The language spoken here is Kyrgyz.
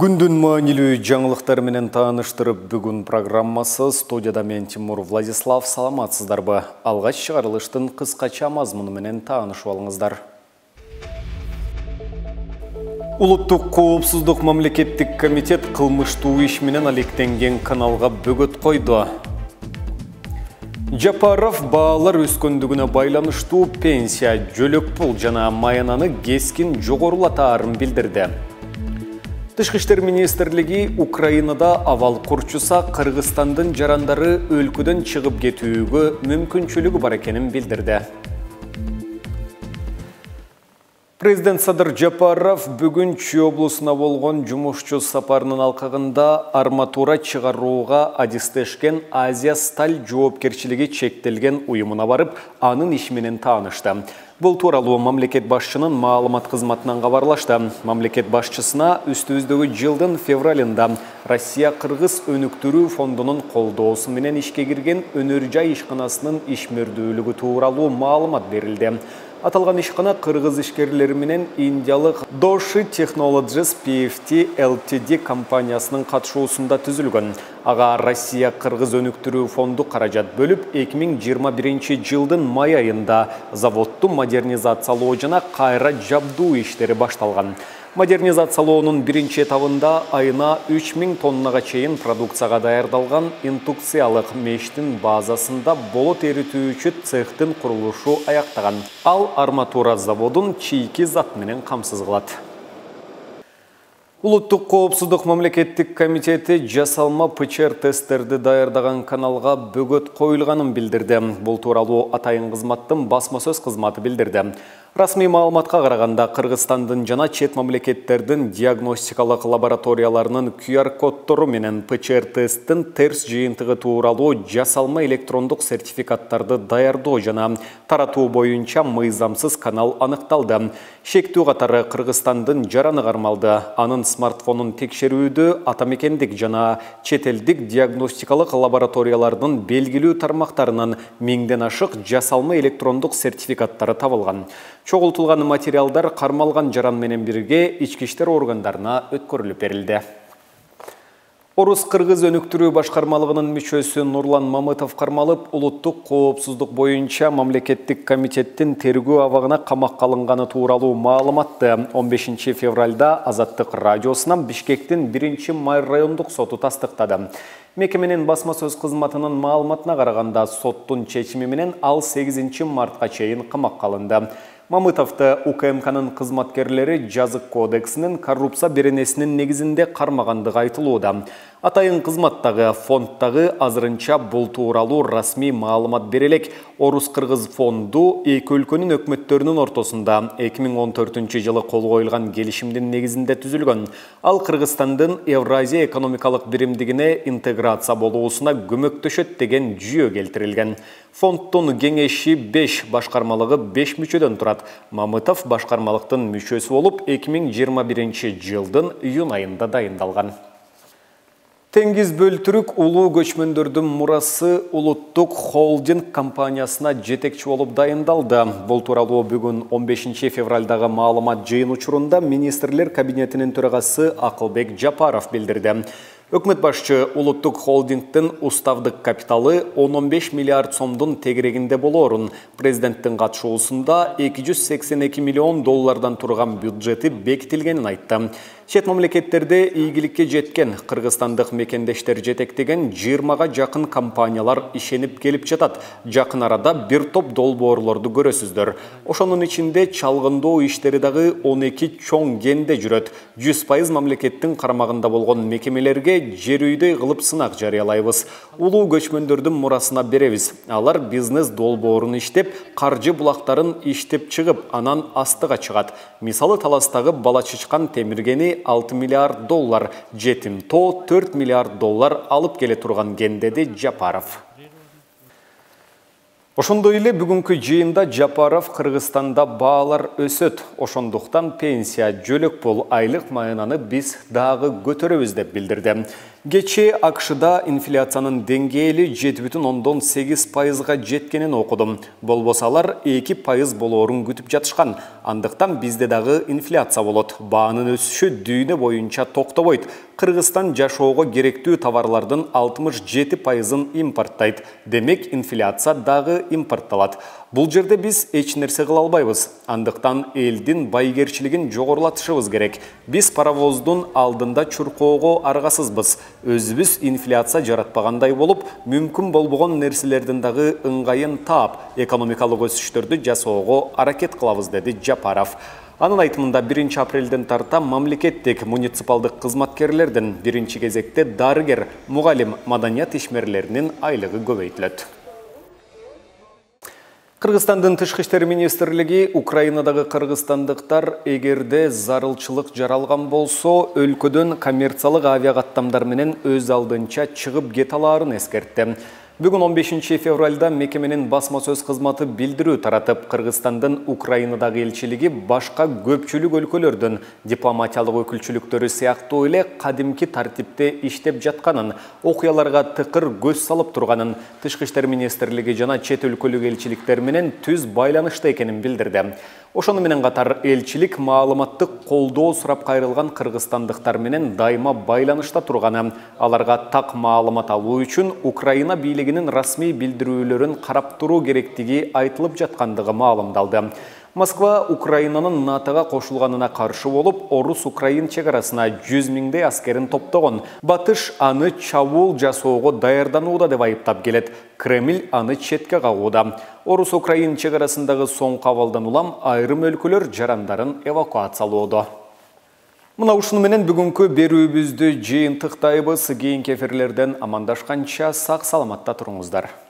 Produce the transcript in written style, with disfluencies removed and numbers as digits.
Күндүн маанилүү жаңылыктар менен тааныштырып, бүгүн программасы студияда мен Тимур Владислав. Саламатсыздарбы? Алгач чыгарылыштын кыскача мазмуну менен таанышып алыңыздар. Улуттук коопсуздук мамлекеттик комитет кылмыштуу иш менен алектенген каналга бөгөт койду. Жапаров баалар өскөндүгүнө байланыштуу пенсия, жөлөк пул жана маянаны кескин жогорулатаарын билдирди. Тышкы иштер министрлиги Украинада абал курчуса Кыргызстандын жарандары өлкөдөн чыгып кетүүгө мүмкүнчүлүгү бар экенин билдирди. Президент Садыр Жапаров бүгүн Чүй облусуна болгон жумушчу сапарынын алкагында арматура чыгарууга адистешкен Азия Сталь жоопкерчилиги чектелген уюмуна барып, анын иши менен таанышты. Бұл тууралуу мамлекет башчынын маалымат кызматынан кабарлашты. Мамлекет башчысына үстүбүздөгү жылдын февралында Россия-Кыргыз өнүктүрүү фондунун колдоосу менен ишке кирген өнөр жай ишканасынын ишмердүүлүгү тууралуу маалымат берилди. Аталган ишкана кыргыз ишкерлери менен индиялык Doshi Technologies PFT Ltd компаниясынын катышуусунда түзүлгөн. Ага Россия-Кыргыз өнүктүрүү фонду каражат бөлүп, 2021 жылдын май айында заводду модернизациялоо жана кайра жабдуу иштери башталган. Модернизациялоонун биринчи этабында айына 3000 тоннага чейин продукцияга даярдалган индукциялык мештин базасында болот эритүүчү цехтин курулушу аяктаган. Ал арматура заводун чийки зат менен камсыз кылат. Улуттук коопсуздук мамлекеттик комитети жасалма ПЧР тесттерди даярдаган каналга бөгөт коюлганын билдирди. Бул тууралуу атайын кызматтын басма сөз кызматы билдирди. Расмий маалыматка караганда Кыргызстандын жана чет мамлекеттердин диагностикалык лабораторияларынын QR-коддору менен ПЧР тесттин терс жыйынтыгы тууралуу жасалма электрондук сертификаттарды даярдоо жана таратуу боюнча мыйзамсыз канал аныкталды. Шектүү катары Кыргызстандын жараны кармалды. Анын смартфонун текшерүүдө атамекендик жана чет элдик диагностикалык лабораториялардын белгилүү тармактарынын 1000ден ашык жасалма электрондук сертификаттары табылган. Чогултулган материалдар кармалган жаран менен бирге ички иштер органдарына өткөрүлүп берилди. Орус-Кыргыз өнүктүрүү башкармалыгынын мүчөсү Нурлан Мамытов кармалып, улуттук коопсуздук боюнча мамлекеттик комитеттин тергөө абагына камакка алынганы тууралуу маалыматты 15 февралда Азаттык радиосунан Бишкектин 1-май райондук соту тастыктады. Мекеменин басма сөз кызматынын маалыматына караганда, соттун чечими менен ал 8 мартка чейин камакка алынды. Мамытовты УКМКнын кызматкерлери жазык кодексинин коррупция беренесинин негизинде кармагандыгы айтылууда. Атайын кызматтагы фондтагы азырынча бул тууралуу расмий маалымат берелек. Орус-Кыргыз фонду эки өлкөнүн өкмөттөрүнүн ортосунда 2014 жылы кол коюлган келишимдин негизинде түзүлгөн. Ал Кыргызстандын Евразия экономикалык биримдигине интеграция болуусуна көмөктөшөт деген жүйө келтирилген. Фонддун кеңеши 5, башкармалыгы 5 мүчөдөн турат. Мамытов башкармалыктын мүчөсү болуп 2021 жылдын июнь айында дайындалган. Теңиз бөлтүрүк улуу көчмөндөрдүн мурасы улуттук холдинг компаниясына жетекчи болуп дайындалды. Бул тууралуу бүгүн 15 февралдагы маалымат жыйын учурунда министрлер кабинетинин төрагасы Акылбек Жапаров билдирди. Өкмөт башчы улуттук холдингдин уставдык капиталы 10-15 миллиард сомдун тегерегинде болоорун, президенттин катышуусунда 282 миллион доллардан турган бюджети бекитилгенин айтты. Чет мамлекеттерде ийгиликке жеткен кыргызстандык мекендештер жетектеген 20-га жакын компаниялар ишенип келип жатат. Жакын арада бир топ долбоорлорду көрөсүздөр. Ошонун ичинде чалгындоо иштери дагы 12 чоң кенде жүрөт. 100% мамлекеттин карамагында болгон мекемелерге жер үйдөй кылып сынак жарыялайбыз. Улуу көчмөндөрдүн мурасына беребиз. Алар бизнес долбоорун иштеп, каржы булактарын иштеп чыгып, анан астыга чыгат. Мисалы Таластагы бала чычкан темиргени 6 миллиард доллар, жетим тоо 4 миллиард доллар алып келе турган кендеди Жапаров. Ошондой эле бүгүнкү жыйында Жапаров Кыргызстанда баалар өсөт. Ошондуктан пенсия, жөлөк пул, айлык маянаны биз дагы көтөрөбүз деп билдирди. Кече Акшыда инфляциянын деңгээли 7,8%га жеткенин окудум. Болбосалар 2% болоорун күтүп жатышкан. Андыктан бизде дагы инфляция болот. Баанын өсүшү дүйнө боюнча токтобойт. Кыргызстан жашоого керектүү товарлардын 67%-ын импорттайт. Демек инфляция дагы импортталат. Бул жерде биз эч нерсе кыла албайбыз. Андыктан элдин байгерчилигин жогорулатышыбыз керек. Биз паровоздун алдында чуркоого аргасызбыз. Өзүбүз инфляция жаратпагандай болуп, мүмкүн болбогон нерселердин дагы ыңгайын таап, экономикалык өсүштөрдү жасоого аракет кылабыз, деди Жапаров. Анын айтымында 1 апрелден тарта мамлекеттик муниципалдык кызматкерлердин биринчи кезекте дарыгер, мугалим, маданият ишмерлеринин айлыгы көбөйтүлөт. Кыргызстандын Тышкы иштер министрлиги Украинадагы кыргызстандыктар эгерде зарылчылык жаралган болсо, өлкөдөн коммерциялык авиакаттамдар менен өз алдынча чыгып кете алаарын эскертти. Бүгүн 15 февралда мекеменин басма сөз кызматы билдирүү таратып, Кыргызстандын Украинадагы элчилиги башка көпчүлүк өлкөлөрдүн дипломатиялык өкүлчүлүктөрү сыяктуу эле кадимки тартипте иштеп жатканын, окуяларга тыкыр көз салып турганын, Тышкы иштер министрлиги жана чет өлкөлүк элчиликтер менен түз байланышта экенин билдирди. Ошону менен катар элчилик маалыматтык колдоо сурап кайрылган кыргызстандыктар менен дайыма байланышта турганы, аларга так маалымат алуу үчүн Украина бийлигинин расмий билдирүүлөрүн карап туруу керектиги айтылып жаткандыгы маалымдалды. Москва Украинанын НАТОга кошулганына каршы болуп, орус-украин чегарасына 100 миңдей аскерин топтогон. Батыш аны чабуул жасоого даярданууда деп айыптап келет. Кремль аны четке кагууда. Орус-украин чегарасындагы соңку абалдан улам айрым өлкөлөр жарандарын эвакуациялоодо. Мына ушуну менен бүгүнкү берүүбүздү жыйынтыктайбыз. Кийинки эфирлерден амандашканча сак саламатта туруңуздар.